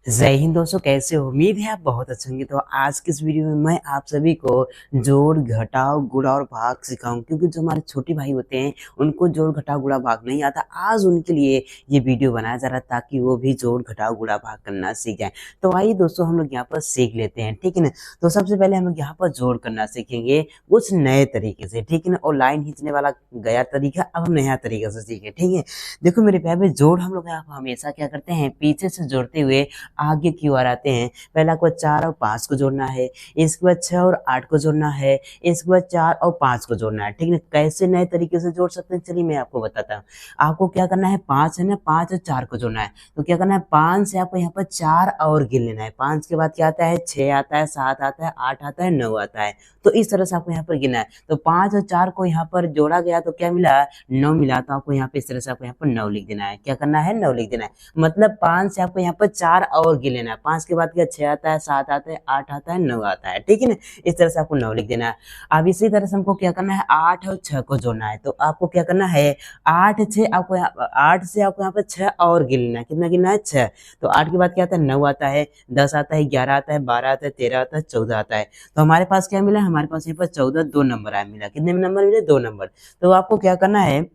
जय हिंद दोस्तों, कैसे हो? उम्मीद है आप बहुत अच्छे होंगे। तो आज की इस वीडियो में मैं आप सभी को जोड़ घटाव गुणा और भाग सिखाऊं, क्योंकि जो हमारे छोटे भाई होते हैं उनको जोड़ घटाव गुणा भाग नहीं आता। आज उनके लिए ये वीडियो बनाया जा रहा है ताकि वो भी जोड़ घटाव गुणा भाग करना सीख जाए। तो आइए दोस्तों, हम लोग यहाँ पर सीख लेते हैं, ठीक है ना। तो सबसे पहले हम लोग यहाँ पर जोड़ करना सीखेंगे कुछ नए तरीके से, ठीक है ना। और लाइन खींचने वाला गया तरीका अब हम नया तरीके से सीखे, ठीक है। देखो मेरे प्यारे भाई, जोड़ हम लोग यहाँ पर हमेशा क्या करते हैं, पीछे से जोड़ते हुए आगे की ओर आते हैं। पहला को 4 और 5 को जोड़ना है, इसके बाद 6 और 8 को जोड़ना है, इसके बाद 4 और 5 को जोड़ना है, ठीक है। कैसे नए तरीके से जोड़ सकते हैं, चलिए मैं आपको बताता हूँ। आपको क्या करना है, 5 है ना, 5 और 4 को जोड़ना है। तो क्या करना है, 5 से आपको यहाँ पर 4 और गिन लेना है। 5 के बाद क्या आता है, 6 आता है, 7 आता है, 8 आता है, 9 आता है। तो इस तरह से आपको यहाँ पर गिनना है। तो 5 और 4 को यहाँ पर जोड़ा गया तो क्या मिला, 9 मिला। तो आपको यहाँ पे इस तरह से आपको यहाँ पर 9 लिख देना है। क्या करना है, 9 लिख देना है। मतलब 5 से आपको यहाँ पर 4 और गिन लेना है। 5 के बाद क्या, 6 आता है, 7 आता है, 8 आता है, 9 आता है, ठीक है ना। इस तरह से आपको 9 लिख देना है। अब इसी तरह से हमको क्या करना है, 8 और 6 को जोड़ना है। तो आपको क्या करना है, 8 6 आपको 8 से आपको यहाँ पर 6 और गिन लेना है। कितना गिनना है, 6। तो 8 के बाद क्या आता है, 9 आता है, 10 आता है, 11 आता है, 12 आता है, 13 आता है, 14 आता है। तो हमारे पास क्या मिला, हमारे पास यहाँ पर 14 2 नंबर आया मिला। कितने नंबर मिले, 2 नंबर। तो आपको क्या करना है,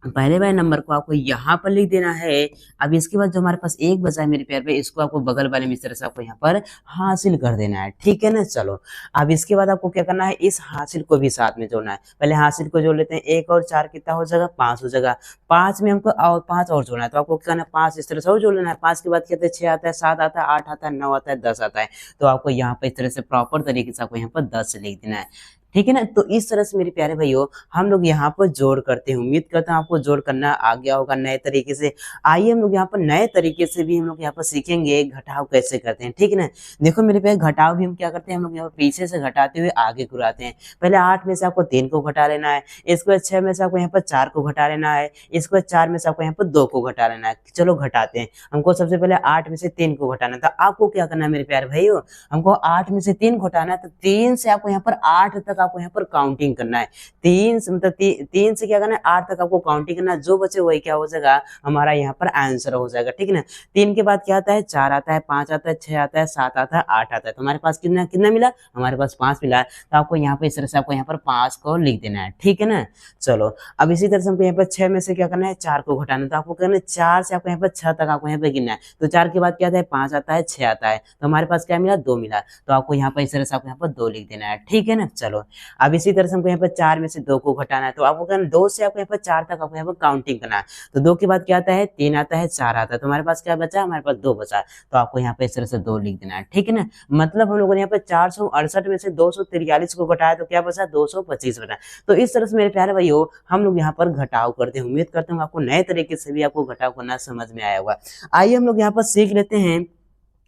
पहले वाले नंबर को आपको यहाँ पर लिख देना है। अब इसके बाद जो हमारे पास एक बचा है मेरे प्यार पे, इसको आपको बगल वाले में इस तरह से आपको यहाँ पर हासिल कर देना है, ठीक है ना। चलो अब इसके बाद आपको क्या करना है, इस हासिल को भी साथ में जोड़ना है। पहले हासिल को जोड़ लेते हैं। 1 और 4 कितना हो जाएगा, 5 हो जाएगा। 5 में हमको और 5 और जोड़ना है। तो आपको क्या करना है, 5 इस तरह से और जोड़ लेना है। 5 के बाद क्या आता है, 6 आता है, 7 आता है, 8 आता है, 9 आता है, 10 आता है। तो आपको यहाँ पर इस तरह से प्रॉपर तरीके से आपको यहाँ पर 10 लिख देना है, ठीक है ना। तो इस तरह से मेरे प्यारे भाइयों हम लोग यहाँ पर जोड़ करते हैं। उम्मीद करता हूँ आपको जोड़ करना आ गया होगा नए तरीके से। आइए हम लोग यहाँ पर नए तरीके से भी हम लोग यहाँ पर सीखेंगे घटाव कैसे करते हैं, ठीक है ना। देखो मेरे प्यारे, घटाव भी हम क्या करते हैं, हम लोग यहाँ पर पीछे से घटाते हुए आगे घुराते हैं। पहले 8 में से आपको 3 को घटा लेना है, इसके बाद 6 में से आपको यहाँ पर 4 को घटा लेना है, इसके बाद 4 में से आपको यहाँ पर 2 को घटा लेना है। चलो घटाते हैं। हमको सबसे पहले 8 में से 3 को घटाना था। आपको क्या करना है मेरे प्यारे भाइयों, हमको 8 में से 3 घटाना है। तो 3 से आपको यहाँ पर 8 तक आपको यहाँ पर काउंटिंग करना है। 3 से मतलब 3 से क्या करना है, 8 तक आपको काउंटिंग करना है। जो बचे वही क्या हो जाएगा, हमारा यहाँ पर आंसर हो जाएगा, ठीक है ना। 3 के बाद क्या आता है, 4 आता है, 5 आता है, 6 आता है, 7 आता है, 8 आता है। तो हमारे पास कितना कितना मिला, हमारे पास 5 मिला है। तो आपको यहाँ पे इस तरह से आपको यहाँ पर 5 को लिख देना है, ठीक है ना। चलो अब इसी तरह से हमको यहाँ पर 6 में से क्या करना है, 4 को घटाना है। तो आपको करना है 4 से आपको यहाँ पर 6 तक आपको यहाँ पे गिनना है। तो 4 के बाद क्या आता है, 5 आता है, 6 आता है। तो हमारे पास क्या मिला, 2 मिला। तो आपको यहाँ पर इस तरह से आपको यहाँ पर 2 लिख देना है, ठीक है ना। चलो अब इसी तरह से हमको यहाँ पर 4 में से 2 को घटाना है। तो आपको करना 2 से आपको यहाँ पर 4 तक आपको यहाँ पर काउंटिंग करना है। तो 2 के बाद क्या आता है, 3 आता है, 4 आता है। तो हमारे पास क्या बचा, हमारे पास 2 बचा। तो आपको यहाँ पे इस तरह से 2 लिख देना है, ठीक है ना। मतलब हम लोगों ने यहाँ पर 468 में से 243 को घटाया तो क्या बचा, 225 बचा। तो इस तरह से मेरे प्यारे भाइयों हम लोग यहाँ पर घटाव करते हैं। उम्मीद करता हूँ आपको नए तरीके से भी आपको घटाव करना समझ में आया होगा। आइए हम लोग यहाँ पर सीख लेते हैं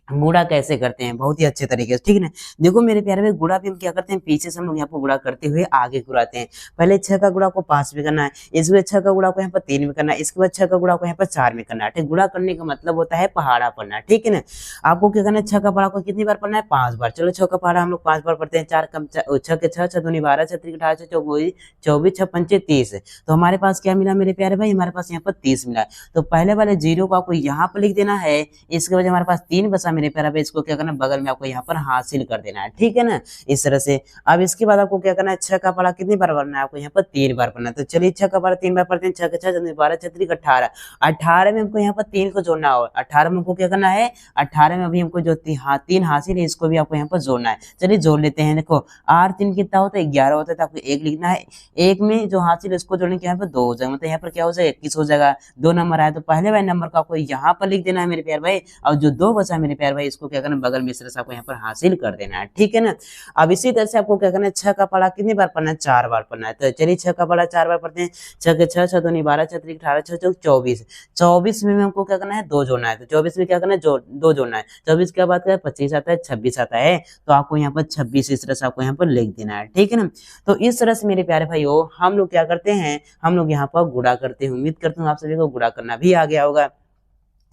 गुणा कैसे करते हैं, बहुत ही अच्छे तरीके से, ठीक है ना। देखो मेरे प्यारे में, गुणा भी हम क्या करते हैं, पीछे से हम लोग यहाँ पर गुणा करते हुए आगे घुराते हैं। पहले 6 का गुणा को 5 में करना है, इसके बाद 6 का गुणा को यहाँ पर 3 में करना है, इसके बाद 6 का गुणा को यहाँ पर 4 में करना है, ठीक। गुणा करने का मतलब होता है पहाड़ा पढ़ना, ठीक है ना। आपको क्या करना है, 6 का पहाड़ा को कितनी बार पढ़ना है, 5 बार। चलो 6 का पहाड़ा हम लोग 5 बार पढ़ते हैं। 4 कम 6 के 6 6 दूनी 12 6 3 18 6 24 24 6 पंचे 30। तो हमारे पास क्या मिला मेरे प्यारे भाई, हमारे पास यहाँ पर 30 मिला। तो पहले वाले 0 को आपको यहाँ पर लिख देना है। इसके वजह हमारे पास 3 बचा मेरे प्यारे भाई, इसको क्या करना, बगल में आपको यहाँ पर हासिल कर देना है, ठीक है ना, इस तरह से। अब इसके बाद आपको क्या करना है, 6 का पढ़ा कितनी बार पढ़ना है, आपको यहाँ पर 3 बार पढ़ना है। तो चलिए 6 का पढ़ा 3 बार पढ़ते हैं। 6 के 6 12 6 3 18 18 में हमको यहाँ पर 3 को जोड़ना हो। 18 में हमको क्या करना है, 18 में अभी हमको जो 3 हासिल है इसको भी आपको यहाँ पर जोड़ना है। चलिए जोड़ लेते हैं। देखो 8 3 कितना होता है, 11 होता है। तो आपको 1 लिखना है। 1 में जो हासिल है इसको जोड़ने के यहाँ पर 2 हो जाएगा, मतलब यहाँ पर क्या हो जाएगा, 21 हो जाएगा। 2 नंबर आया तो पहले वाले नंबर को आपको यहाँ पर लिख देना है मेरे प्यार भाई। और जो 2 बचा है मेरे प्यार भाई, इसको क्या करना, बगल में इस तरह से आपको यहाँ पर हासिल कर देना है, ठीक है ना। अब इसी तरह से आपको क्या करना है, 6 का पढ़ा कितनी बार पढ़ना है, 4 बार पढ़ना है। तो चलिए 6 का पढ़ा 4 बार पढ़ते हैं। 6 के 6 6 दूनी 12 6 3 18 6 4 24 24 में हमको क्या करना है, 2 जोड़ना है। तो 24 में क्या करना है, 2 जोड़ना है। 24 के बाद क्या है, 25 आता है, 26 आता है। तो आपको यहाँ पर 26 इस तरह से आपको यहाँ पर लिख देना है, ठीक है ना। तो इस तरह से मेरे प्यारे भाइयों हम लोग क्या करते हैं, हम लोग यहाँ पर गुणा करते हैं। उम्मीद करता हूँ आप सभी को गुणा करना भी आ गया होगा।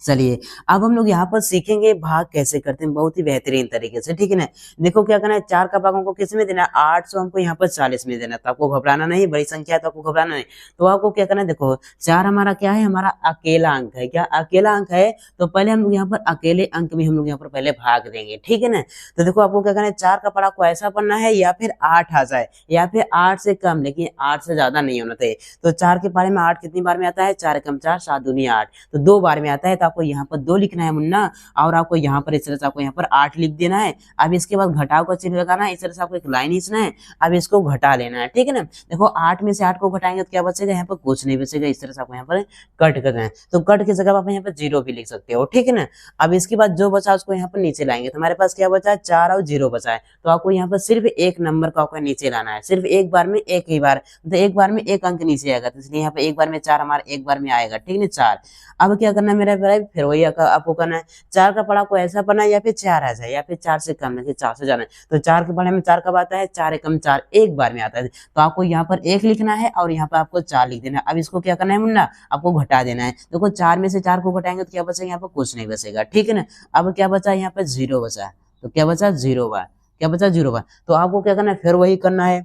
चलिए, अब हम लोग यहाँ पर सीखेंगे भाग कैसे करते हैं बहुत ही बेहतरीन तरीके से, ठीक है ना। देखो क्या करना है, 4 का भाग हमको किस में देना है, 800 हमको यहाँ पर 40 में देना है, तो आपको घबराना नहीं, बड़ी संख्या है तो आपको घबराना नहीं। तो आपको क्या करना है, देखो 4 हमारा क्या है, हमारा अकेला अंक है, क्या अकेला अंक है, तो पहले हम लोग यहाँ पर अकेले अंक में हम लोग यहाँ पर पहले भाग देंगे, ठीक है ना। तो देखो आपको क्या करना है, 4 का पढ़ा को ऐसा पढ़ना है या फिर 8 आ जाए या फिर 8 से कम, लेकिन 8 से ज्यादा नहीं होना चाहिए। तो 4 के पारे में 8 कितनी बार में आता है, 4 कम 4 7 दूनी 8, तो 2 बार में आता है। तो आपको यहाँ पर 2 लिखना है मुन्ना, और आपको यहाँ पर इस तरह से आपको यहाँ पर 8 लिख देना है। अब इसके बाद घटाव का चिन्ह लगाना है, इस तरह से आपको एक लाइन खींचना है। अब इसको घटा लेना है, ठीक है ना। देखो 8 में से 8 को घटाएंगे तो क्या बचेगा, यहाँ पर कुछ नहीं बचेगा। इस तरह से आपको यहाँ पर कट करना है, तो कट की जगह आप यहाँ पर 0 भी लिख सकते हो, ठीक है ना। अब इसके बाद जो बचा उसको यहाँ पर नीचे लाएंगे, तो हमारे पास क्या बचा है, 4 और 0 बचा है। तो आपको यहाँ पर सिर्फ एक नंबर को आपको नीचे लाना है, सिर्फ एक बार में, एक ही बार, तो एक बार में एक अंक नीचे आएगा, तो इसलिए यहाँ पर एक बार में 4 हमारा एक बार में आएगा, ठीक है, 4। अब क्या करना है मेरा भाई, फिर वही आपको करना है, 4 का पढ़ा को ऐसा पढ़ना है या फिर 4 आ जाए या फिर 4 से कम, नहीं 4 से जाना है। तो 4 के पढ़े में 4 कब आता है, 4 एकम 4 एक बार में आता है। तो आपको यहाँ पर 1 लिखना है और यहाँ पर आपको 4 लिख देना है। अब इसको क्या करना है मुन्ना, आपको घटा देना है। देखो 4 में से 4 को घटाएंगे तो क्या बचेगा, यहाँ पर कुछ नहीं बचेगा, ठीक है ना। अब क्या बचा, यहाँ पर 0 बचा, तो क्या बचा, 0 बार, क्या बचा, 0 बार। तो आपको क्या करना है, फिर वही करना है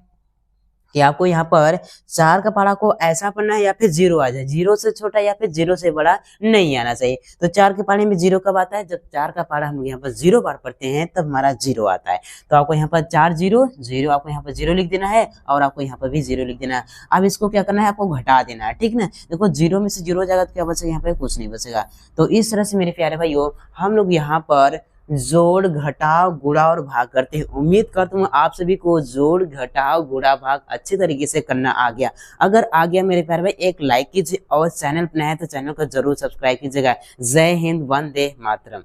कि आपको यहाँ पर 4 का पढ़ा को ऐसा पढ़ना है या फिर 0 आ जाए, 0 से छोटा या फिर 0 से बड़ा नहीं आना चाहिए। तो 4 के पढ़े में 0 कब आता है, जब 4 का पढ़ा हम यहाँ पर 0 बार पढ़ते हैं तब हमारा 0 आता है। तो आपको यहाँ पर 4 0 0, आपको यहाँ पर 0 लिख देना है और आपको यहाँ पर भी 0 लिख देना है। अब इसको क्या करना है, आपको घटा देना है, ठीक ना। देखो 0 में से 0 हो जाएगा तो क्या बचेगा, यहाँ पर कुछ नहीं बचेगा। तो इस तरह से मेरे प्यारे भाइयों हम लोग यहाँ पर जोड़ घटाव गुणा और भाग करते हैं। उम्मीद करता हूँ आप सभी को जोड़ घटाव गुणा भाग अच्छे तरीके से करना आ गया। अगर आ गया मेरे प्यारे भाई एक लाइक कीजिए और चैनल पर नया है तो चैनल को जरूर सब्सक्राइब कीजिएगा। जय हिंद, वंदे मातरम।